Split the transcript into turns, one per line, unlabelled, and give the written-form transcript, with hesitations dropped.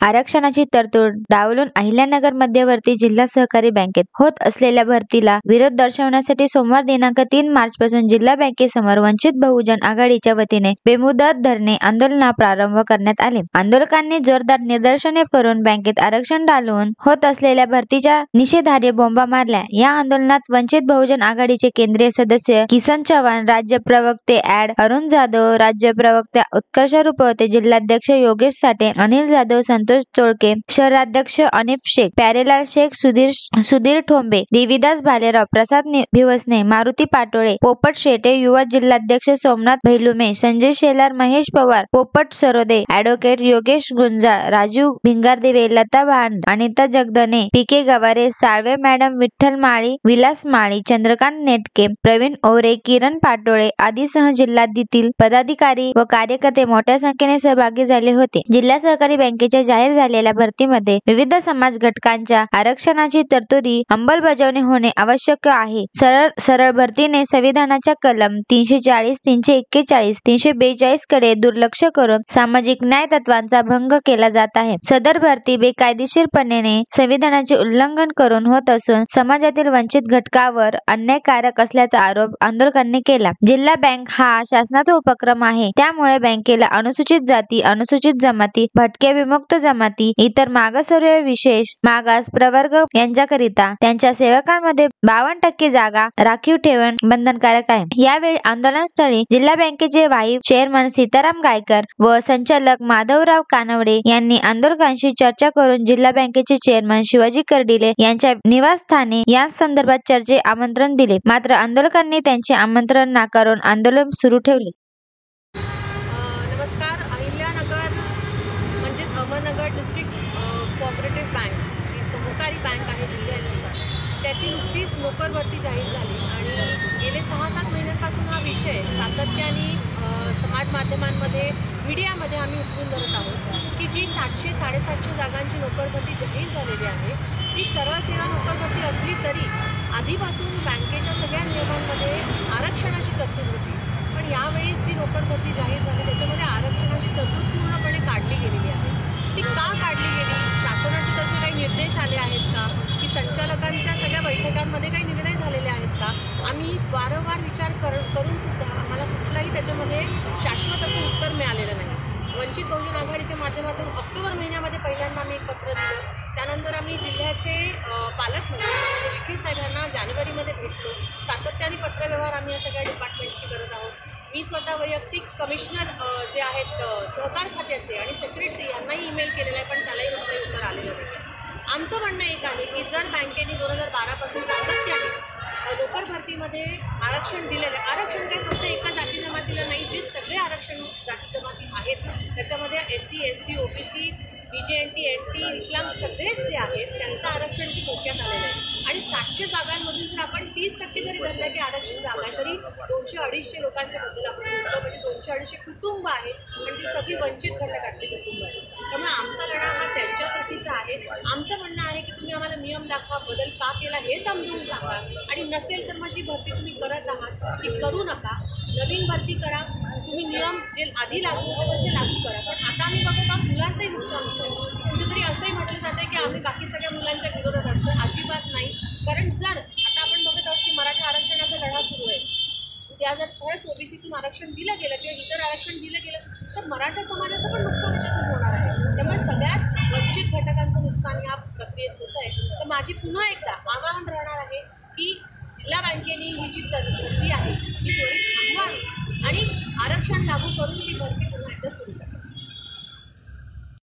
आरक्षणाची तरतूद डावलून अहिल्यानगर मध्यवर्ती जिल्हा सहकारी बँकेत होत असलेल्या भरतीला विरोध दर्शवण्यासाठी सोमवार दिनांक 3 मार्च पासून जिल्हा बँकेसमोर वंचित बहुजन आघाडीच्या वतीने बेमुदत धरणे आंदोलनास प्रारंभ करण्यात आले। आंदोलकांनी जोरदार निदर्शने करून बँकेत आरक्षण डावलून होत असलेल्या भरतीच्या निषेधार्ह बोंबा मारल्या। या आंदोलनात वंचित बहुजन आघाडीचे केंद्रीय सदस्य किसन चव्हाण, राज्य प्रवक्ते ॲड. अरुण जाधव, राज्य प्रवक्ते उत्कर्ष रुपवते, जिल्हाध्यक्ष योगेश साठे, अनिल जाधव, संतोष चोळके, शहराध्यक्ष अनिफ शेख, प्यारेलाल शेख, सुधीर ठोंबे, देवीदास भालेराव, प्रसाद भिवसने, मारुती पाटोळे, पोपट शेटे, युवा जिल्हाध्यक्ष सोमनाथ भैलुमे, संजय शेलार, महेश पवार, पोपट सरोदे, ॲडव्होकेट योगेश गुंजाळ, राजू भिंगारदेवे, लता भांड, अनिता जगदने, पी.के. गवारे, साळवे मॅडम, विठ्ठल माळी, विलास माळी, चंद्रकांत नेटके, प्रवीण ओरे, किरण पाटोळे आदीसह जिल्ह्यातील पदाधिकारी व कार्यकर्ते मोठ्या संख्येने सहभागी झाले होते। जिल्हा सहकारी बँकेच्या जाहीर झालेल्या भरतीमध्ये विविध समाज घटकांच्या आरक्षणाची तरतुदी अंमलबजावणी होणे आवश्यक आहे। सरळ भरतीने संविधानाच्या कलम 340, 341, 342 कडे दुर्लक्ष करून सामाजिक न्याय तत्वांचा भंग केला जात आहे। सदर भरती बेकायदेशीरपणे संविधानाचे उल्लंघन करून होत असून समाजातील वंचित घटकावर अन्यायकारक असल्याचा आरोप आंदोलकांनी केला। जिल्हा बँक हा शासनाचा उपक्रम आहे, त्यामुळे बँकेला अनुसूचित जाती, अनुसूचित जमाती, भटक्या विमुक्त जमाती, इतर मागासवर्गीय, विशेष मागास प्रवर्ग यांच्याकरिता त्यांच्या सेवकांमध्ये 52% जागा राखीव ठेवणे बंधनकारक आहे। यावेळी आंदोलनस्थळी जिल्हा बँकेचे व्हाईस चेअरमन सीताराम गायकर व संचालक माधवराव कानवडे यांनी आंदोलकांशी चर्चा करून जिल्हा बँकेचे चेअरमन शिवाजी कर्डिले यांच्या निवासस्थानी या संदर्भात चर्चेचे आमंत्रण दिले, मात्र आंदोलकांनी त्यांचे आमंत्रण नाकारून आंदोलन सुरू ठेवले।
नमस्कार, अहिल्यानगर म्हणजेच अहमदनगर डिस्ट्रिक्ट कोऑपरेटिव्ह बँक जी सहकारी बँक आहे जिल्ह्याची, त्याची नुकतीच नोकर भरती जाहीर झाली आणि गेले 6-7 महिन्यांपासून हा विषय सातत्याने समाज माध्यमांमध्ये, मीडियामध्ये आम्ही उचलून धरत आहोत की जी 700-750 जागांची नोकर भरती जाहीर झालेली आहे ती सरळ सेवा नोकर भरती असली तरी आधीपासून बँकेच्या सगळ्या नियमांमध्ये आरक्षणाची तरतूद होती, पण यावेळेस जी नोकर भरती जाहीर झाली त्याच्यामध्ये आरक्षणाची तरतूद पूर्णपणे काढली गेलेली आहे। ती का काढली गेली? शासनाचे तसे काही निर्देश आले आहेत का, की संचालकांच्या सगळ्या बैठकांमध्ये काही निर्णय झालेले आहेत का? आम्ही वारंवार विचार करून सुद्धा आम्हाला कुठलाही त्याच्यामध्ये शाश्वत असं उत्तर मिळालेलं नाही। वंचित बहुजन आघाडीच्या माध्यमातून ऑक्टोबर महिन्यामध्ये पहिल्यांदा आम्ही एक पत्र दिलं, त्यानंतर आम्ही जिल्ह्याचे पालकमंत्री म्हणजे विखे साहेबांना जानेवारीमध्ये भेटलो। सातत्याने पत्रव्यवहार आम्ही या सगळ्या डिपार्टमेंटशी करत आहोत। मी स्वतः वैयक्तिक कमिशनर जे आहेत सहकार खात्याचे आणि सेक्रेटरी यांनाही ईमेल केलेला आहे, पण त्यालाही कुठलंही उत्तर आलेलं नाही। आमचं म्हणणं एक आहे की जर बँकेने 2012 पासून सातत्याने नोकर भरतीमध्ये आरक्षण दिलेलं आहे, आरक्षण काय फक्त एका जाती जमातीला नाही, जे सगळे आरक्षण जाती जमाती आहेत त्याच्यामध्ये SC, ST, OBC, BJNT, NT, विकलांग सगळेच जे आहेत त्यांचं आरक्षण की धोक्यात आलेलं आहे। आणि 700 जागांमधून जर आपण 30% जरी धरलं की आरक्षण जागा आहे, तरी 200-250 लोकांच्या बद्दल आपण म्हटलं म्हणजे 200-250 कुटुंब आहेत आणि ती सगळी वंचित घटकातली कुटुंब आहेत। त्यामुळे आमचा लढा हा त्यांच्यासाठीचा आहे। आमचं म्हणणं आहे की तुम्ही आम्हाला नियम दाखवा, बदल का केला हे समजून सांगा, आणि नसेल तर मग जी भरती तुम्ही करत आहात ती करू नका, नवीन भरती करा, तुम्ही नियम जे आधी लागू होते तसे लागू करा। पण आता आम्ही बघत आहोत मुलांचंही नुकसान होतं। कुठेतरी असंही म्हटलं जातं की आम्ही बाकी सगळ्या मुलांच्या विरोधात आहोत, तर अजिबात नाही। कारण जर आता आपण बघत आहोत की मराठा आरक्षणाचा लढा सुरू आहे, त्या जर खरंच OBCतून आरक्षण दिलं गेलं किंवा इतर आरक्षण दिलं गेलं तर मराठा समाजाचं पण नुकसान याच्यातून होणार आहे। त्यामुळे सगळ्याच वंचित घटकांचं नुकसान या प्रक्रियेत होत आहे। तर माझी पुन्हा एकदा आवाहन राहणार आहे की जिल्हा बँकेने ही जी भरती आहे ती त्वरित थांबवावी आणि आरक्षण लागू करून ती भरती पुन्हा एकदा सुरू करावी।